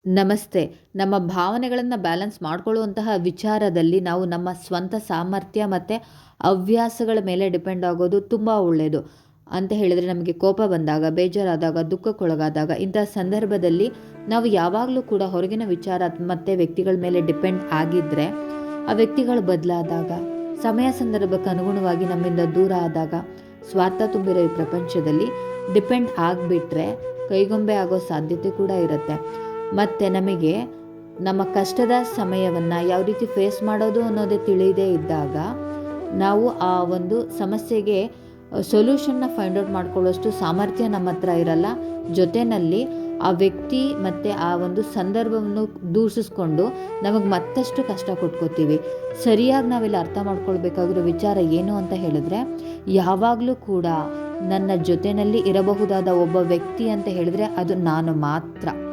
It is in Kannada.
ನಮಸ್ತೆ. ನಮ್ಮ ಭಾವನೆಗಳನ್ನು ಬ್ಯಾಲೆನ್ಸ್ ಮಾಡ್ಕೊಳ್ಳುವಂತಹ ವಿಚಾರದಲ್ಲಿ ನಾವು ನಮ್ಮ ಸ್ವಂತ ಸಾಮರ್ಥ್ಯ ಮತ್ತು ಹವ್ಯಾಸಗಳ ಮೇಲೆ ಡಿಪೆಂಡ್ ಆಗೋದು ತುಂಬ ಒಳ್ಳೆಯದು. ಅಂತ ಹೇಳಿದರೆ ನಮಗೆ ಕೋಪ ಬಂದಾಗ, ಬೇಜಾರಾದಾಗ, ದುಃಖಕ್ಕೊಳಗಾದಾಗ ಇಂತಹ ಸಂದರ್ಭದಲ್ಲಿ ನಾವು ಯಾವಾಗಲೂ ಕೂಡ ಹೊರಗಿನ ವಿಚಾರ ಮತ್ತು ವ್ಯಕ್ತಿಗಳ ಮೇಲೆ ಡಿಪೆಂಡ್ ಆಗಿದ್ದರೆ, ಆ ವ್ಯಕ್ತಿಗಳು ಬದಲಾದಾಗ, ಸಮಯ ಸಂದರ್ಭಕ್ಕೆ ಅನುಗುಣವಾಗಿ ನಮ್ಮಿಂದ ದೂರ ಆದಾಗ, ಸ್ವಾರ್ಥ ತುಂಬಿರೋ ಈ ಪ್ರಪಂಚದಲ್ಲಿ ಡಿಪೆಂಡ್ ಆಗಿಬಿಟ್ರೆ ಕೈಗೊಂಬೆ ಆಗೋ ಸಾಧ್ಯತೆ ಕೂಡ ಇರುತ್ತೆ. ಮತ್ತು ನಮಗೆ ನಮ್ಮ ಕಷ್ಟದ ಸಮಯವನ್ನು ಯಾವ ರೀತಿ ಫೇಸ್ ಮಾಡೋದು ಅನ್ನೋದೇ ತಿಳಿಯದೇ ಇದ್ದಾಗ ನಾವು ಆ ಒಂದು ಸಮಸ್ಯೆಗೆ ಸೊಲ್ಯೂಷನ್ನ ಫೈಂಡ್ ಔಟ್ ಮಾಡ್ಕೊಳ್ಳೋಷ್ಟು ಸಾಮರ್ಥ್ಯ ನಮ್ಮ ಹತ್ರ ಇರಲ್ಲ. ಜೊತೆಯಲ್ಲಿ ಆ ವ್ಯಕ್ತಿ ಮತ್ತು ಆ ಒಂದು ಸಂದರ್ಭವನ್ನು ದೂಷಿಸ್ಕೊಂಡು ನಮಗೆ ಮತ್ತಷ್ಟು ಕಷ್ಟ ಕೊಟ್ಕೋತೀವಿ. ಸರಿಯಾಗಿ ನಾವಿಲ್ಲಿ ಅರ್ಥ ಮಾಡ್ಕೊಳ್ಬೇಕಾಗಿರೋ ವಿಚಾರ ಏನು ಅಂತ ಹೇಳಿದ್ರೆ, ಯಾವಾಗಲೂ ಕೂಡ ನನ್ನ ಜೊತೆಯಲ್ಲಿ ಇರಬಹುದಾದ ಒಬ್ಬ ವ್ಯಕ್ತಿ ಅಂತ ಹೇಳಿದ್ರೆ ಅದು ನಾನು ಮಾತ್ರ.